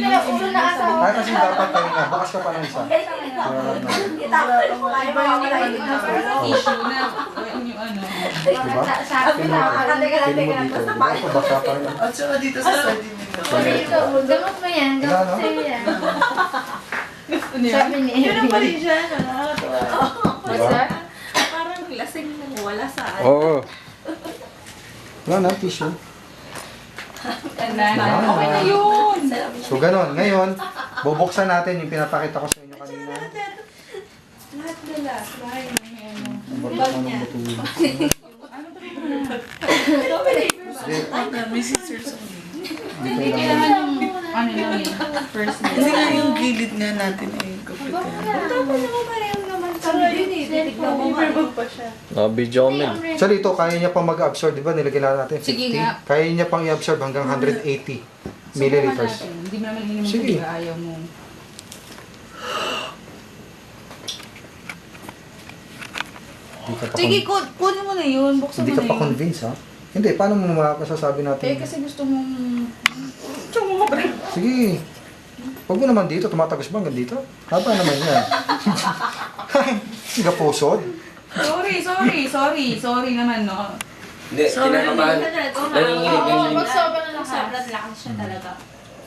na lang ulo na asawa. Ay, kasi dapat tayo nga. Bukas ka pa ng isa. Issue na. Yung ano. Diba? Sabi na, Pili mo dito. Diba? Ako basa pa rin. At saka dito sa sardine nila. gamot mo yan. Gamot sa'yo yan. Sabi ni Yun pa rin siya, nakakatawa. Diba? Parang lasing na wala sa Oo. Wala na, tissue. Okay na yun. So, ganun. Ngayon, bubuksan natin yung pinapakita ko sa inyo kanina. Lahat nila. Bahay na may ano. Balik mo ng butulin. May scissors ako. Hindi kailangan yung ano lang eh. First Hindi nga yung gilid nga natin eh. Kapitan. Tapos naman parehong naman kami yun eh. Titignan mo nga. pa siya. Video kami. So, dito, kaya niya pang mag-absorb. Di ba? Nilagyan na natin 50. Sige nga. Kaya niya pang i-absorb hanggang 180 milliliters. Hindi mo naman ininom Sige. kung ayaw mo. Hindi ka pa, Sige, kunin mo na yun. Buksan hindi mo ka na pa yun. convince, ha? Hindi, paano mo masasabi natin? Eh, kasi gusto mong... Gusto mo mabra. Sige. Huwag mo naman dito, tumatagos ba hanggang dito? Haba naman yan. Higa pusod. Sorry naman, no? Hindi, kinakabahan. Nanginginig. Pag sobrang lakas. Sobrang lakas siya talaga.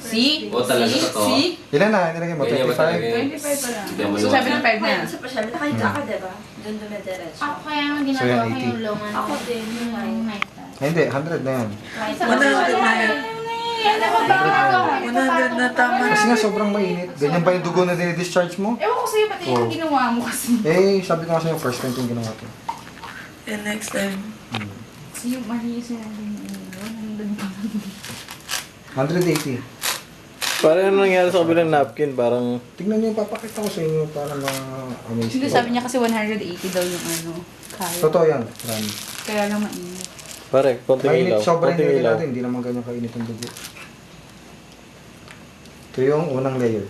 See? Oo, talaga totoo. See? Ilan na? Nilagay mo? Ganyan ba talaga 25? yun? 25 pa lang. Hindi mo So, naman. 75 na. Sa pasyal, nakahiga ka, diba? Doon dumidiretso. Ako kaya nga So, ginagawa yan, ko 80. yung longan. Ako din, yung night time. Hindi, 100 na yan. Isa 100 na yan. Alam mo ba ginagawa ko? 100 na tama. Kasi nga sobrang mainit. Ganyan ba yung dugo na dinidischarge mo? Ewan ko sa'yo, pati yung ginawa mo kasi. Eh, sabi ko nga sa'yo, first time itong ginawa ko. And next time. Kasi yung mali sinabi mo. 180. Parang ano nangyari sa kabilang napkin, parang... Tingnan niyo, papakita ko sa inyo para ma-amaze Hindi, ko. sabi niya kasi 180 daw yung ano. Kaya. Totoo yan, Rami. Kaya lang mainit. Pare, konting ilaw. Mainit, sobrang Konting nilagay ilaw. natin. Hindi naman ganyan kainit ang dugo. Ito yung unang layer.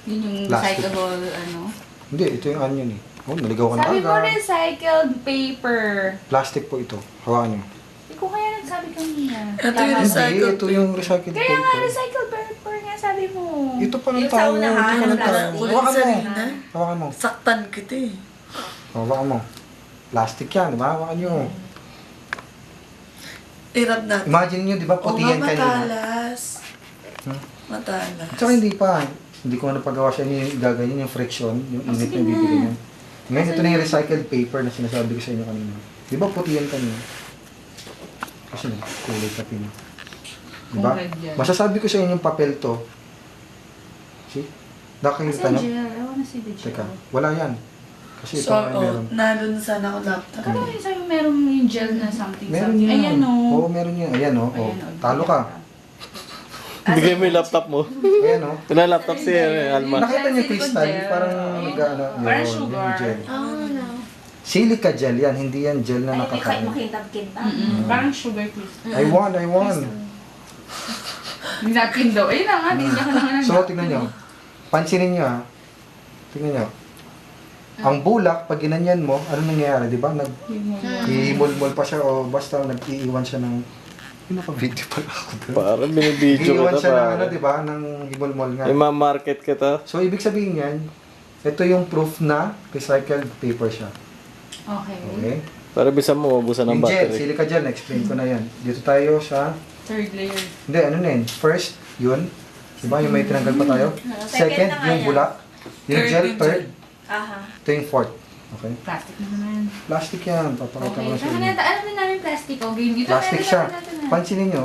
Yun yung Plastic. recyclable, ano. Hindi, ito yung onion eh. Oh, naligaw ka na Sabi mo agad. recycled paper. Plastic po ito. Hawakan niyo. Hindi ko kaya nagsabi kanina. Ito yung Hindi, recycled. ito yung recycled Kaya nga, paper. recycled paper nga sabi mo. Ito pa ng Yung sa tao. unahan, Ito pa ng yung tao. plastic. Hawakan mo. Sarina. Hawakan mo. Saktan kita eh. Hawakan mo. Plastic yan, di ba? Hawakan niyo. Irap natin. Imagine niyo, di ba, Oo puti nga, yan kanina. matalas. Hmm? Matalas. Tsaka hindi pa. Hindi ko napagawa siya yung gaganyan, yung friction, yung init na bibigyan niya. Ngayon, ito na yung recycled paper na sinasabi ko sa inyo kanina. Di ba puti yan kanina? Kasi kulay ka pin. Di ba? Kung red yan. Masasabi ko sa inyo yung papel to. See? Nakakita nyo? Gel. I wanna see the gel. Teka, wala yan. Kasi ito So, ay meron. nandun sana ako laptop. Kano yung sabi mo meron yung gel na something? Meron something. yan. Ayan o. Oo, meron yan. Ayan o. Oh. Ayan, o. Talo ka. Bigay mo yung laptop mo. Ayan o. Wala laptop si Alma. Nakita niyo yung Silicone crystal? gel. Parang nag-ano. Parang yun, sugar. yung gel. Oh, no. Silica gel yan, hindi yan gel na Ay, hindi kahit nakakain. makintab-kintab. Parang sugar crystal. I won. Yung napkin daw. Ayun na nga, hindi ka na nga. So, tingnan nyo. Pansinin nyo ha. Tingnan nyo. Ang bulak, pag ginanyan mo, ano nangyayari, di ba? Nag-imol-mol pa siya o basta nag-iiwan siya ng... Pinaka-video pala ako doon. Parang binibidyo Iiwan ka siya ng ta, ano, pare. di ba? Ng imol-mol nga. Ima-market ka ta. So, ibig sabihin yan, ito yung proof na recycled paper siya. Okay. Okay? Para bisa mo, mabusan ng Yung gel, battery. silica gel, na-explain ko na yan. Dito tayo sa... Third layer. Hindi, ano na yun? First, yun. Diba? Yung may tinanggal pa tayo. Second, na nga yung yan. bulak. Yung Third gel, yung third. Aha. Ito yung fourth. Okay? Plastic naman. Plastic yan. Papakita ko Okay. na sa Saan inyo. natin? Alam na namin plastic. Okay. Dito Plastic siya. Pansinin nyo.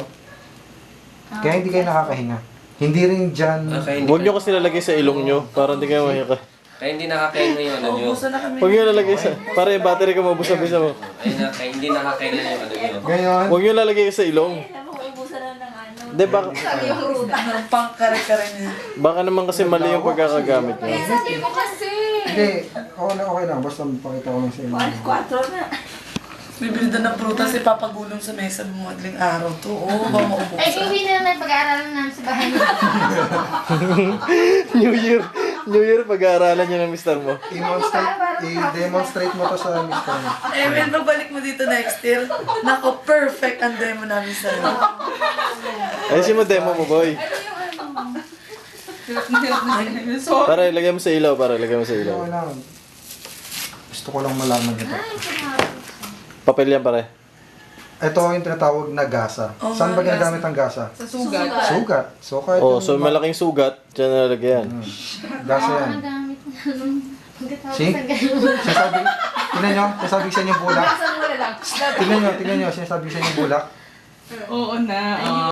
Kaya hindi kayo nakakahinga. Hindi rin dyan. Huwag nyo kasi lalagay sa ilong nyo. Para hindi kayo mahika. Kaya hindi nakakain na yung ano nyo. Ubusan na kami. Huwag nyo lalagay sa... Para yung battery ka mabusa-bisa mo. Kaya hindi nakakain na yung ano nyo. Ngayon, Huwag nyo lalagay sa ilong. Alam mo, ubusan na ng ano. Hindi, baka, Sabi yung ruta. Ang pangkare-kare niya. baka naman kasi mali yung pagkakagamit nyo. Sabi mo kasi. hindi. Okay lang. Basta pakita ko lang sa inyo. 4 na. Bibili na ng prutas, ipapagulong sa mesa mo madaling araw to. Oo, ba maubusan? Ay, hindi na lang pag-aaralan namin sa bahay niyo. New Year. New Year, pag-aaralan nyo ng mister mo. I-demonstrate mo to sa mister mo. Eh, when pagbalik mo dito next year, nako, perfect ang demo namin sa'yo. Ayusin mo demo mo, boy. Ano yung ano? Hirap na hirap na sila. Sorry. Pare, lagay mo sa ilaw, pare. Lagay mo sa ilaw. Wala lang. Gusto ko lang malaman ito. Ay, kumawag. Papel yan, pare. Ito yung tinatawag na gasa. Oh, Saan ba gasa. ginagamit ang gasa? Sa sugat. Sugat. So kahit Oh, so malaking sugat, dyan nalagay yan. Gasa yan. Nagamit na nung pagkatapos See? ng gano'n. Sinasabi, tingnan nyo, sinasabi sa inyo bulak. Saan mo na lang? Tingnan nyo, sinasabi sa inyo bulak. Oo na.